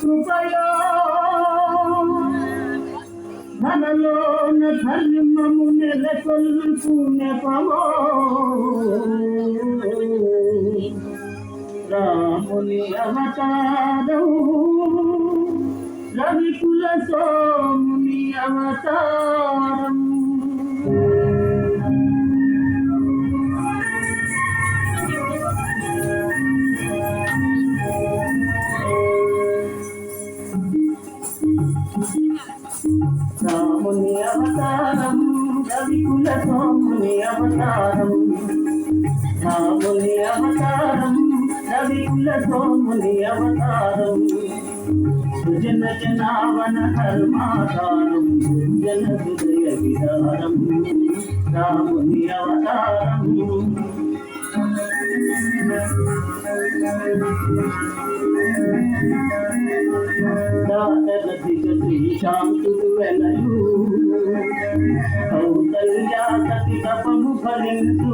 కృపయో ధనలోన ధర్మము నెలకొల్పు నెపమో రాముని అవతారం రవికుల సోముని అవతారం రాముని అవతారం రవికుల సోముని అవతారం రాముని అవతారం రవికుల సోముని అవతారం జన జనావన ధర్మాధారం జన హృదయ విదారం రాముని అవతారం దాతరథిక శ్రీశాంతుడు వెలయు కౌసల్యాసతి తపము ఫలించు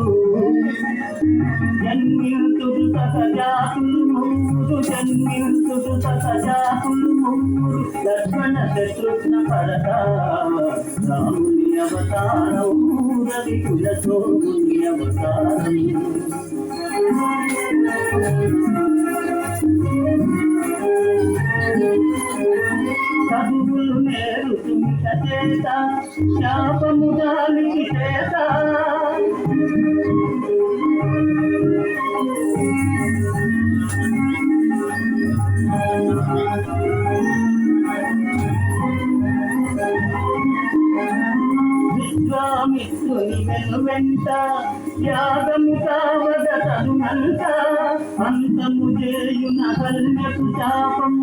జన్మింతుడు సహజాతులు మూరు జన్మింతుడు సహజాతులు మూరు లక్ష్మణ శత్రుఘ్న భరత రాముని అవతారం రవికుల సోముని అవతారం చదువులు నేరుతుమిట చేత శాపము దానికి చేత విశ్వామిత్రుని వెనువెంట యాగము కావద తరునంత అంతము చేయున కల్యపు శాపం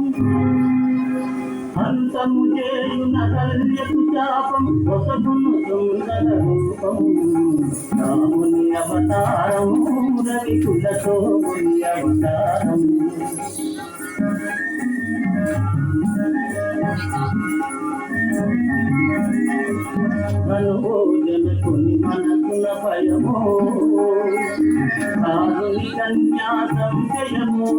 అంతము చేయున కల్యపు శాపం ఒసగును సుందర రూపం రాముని అవతారం రవికుల సోముని అవతారం మనోజనకుని మనసున భయమో కారుని కన్యాసం జయమో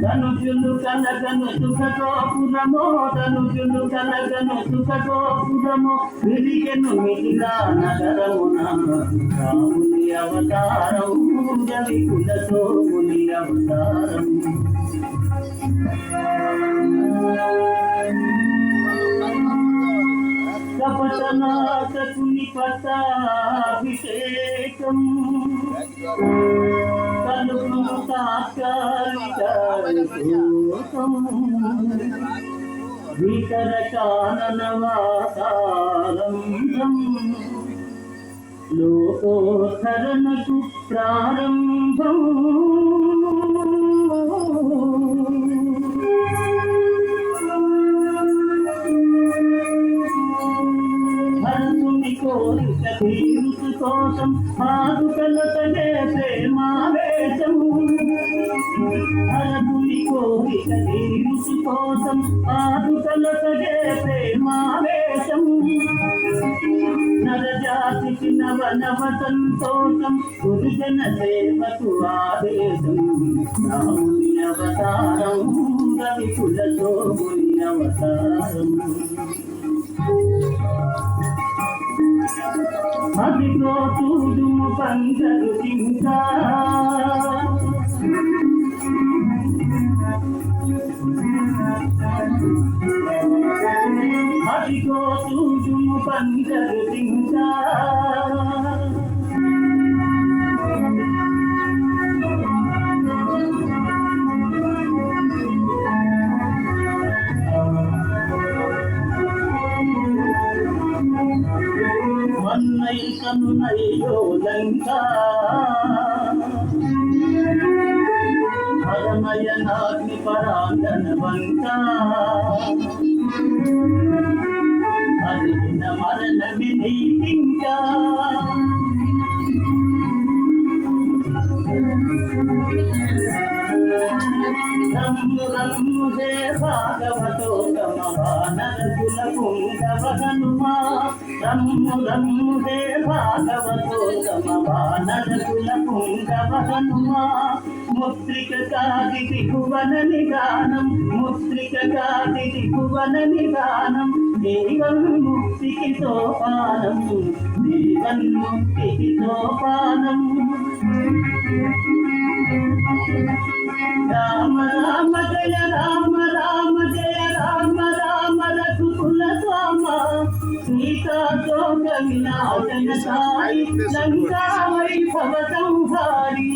ధనుజులు కలగను సుఖగోపురమో ధనుజులు కలగను సుఖగోపురమో విరిగెను మిథిలా నగరమున రాముని అవతారం రవికుల సోముని అవతారం కపటనాశకుని పట్టాభిషేకం కలుగు తాత్కాలిక భీకర కాననవాసారంభం లోకోద్ధరణకు ప్రారంభం కోరిక తీరుసు కోసం పాదుకలతనే ప్రేమావేశం హరపుని కోరిక తీరుసు కోసం పాదుకలతనే ప్రేమావేశం నరజాతికి నవ నవ సంతోషం గురుజన సేవకు ఆదేశం రాముని అవతారం రవికుల సోముని అవతారం అదిగో చూడుము పంచరు ఇంకా అదిగో చూడుము పంచరు ఇంకా కనునయ్యో లంక హరమయనాగ్ని పరాంగన వంక అదిన మరణ విధి ఇంకా రమ్ము రమ్ము హే భాగవతోత్తమ వానరకుల పుంగవ హనుమా రమ్ము రమ్ము హే భాగవతోత్తమ వానరకుల పుంగవ హనుమా ముద్రిక కాదిది భువన నిదానం ముద్రిక కాదిది భువన నిదానం దేవన్ ముక్తికి సోపానం దేవన్ ముక్తికి సోపానం రామ రామ జయ రామ రామ జయ రామ రామ రఘుకుల స్వామ సీతా శోక వినాశన సాయి లంకా వైభవ సంహారి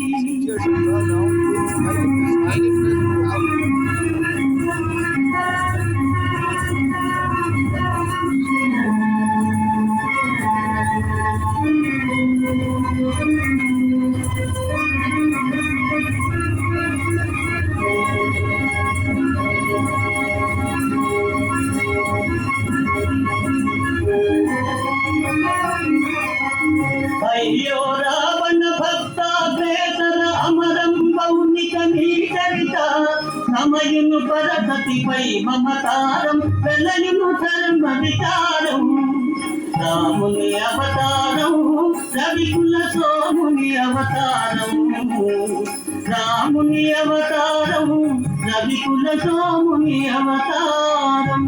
అయ్యో రావణ భక్తాగ్రేసర అమరం మౌనిక నీచరిత సమయును పరపతిపై మమతారం వెలయును ధర్మ విచారం రాముని అవతారం రవికుల సోముని అవతారం రాముని అవతారం రవికుల సోముని అవతారం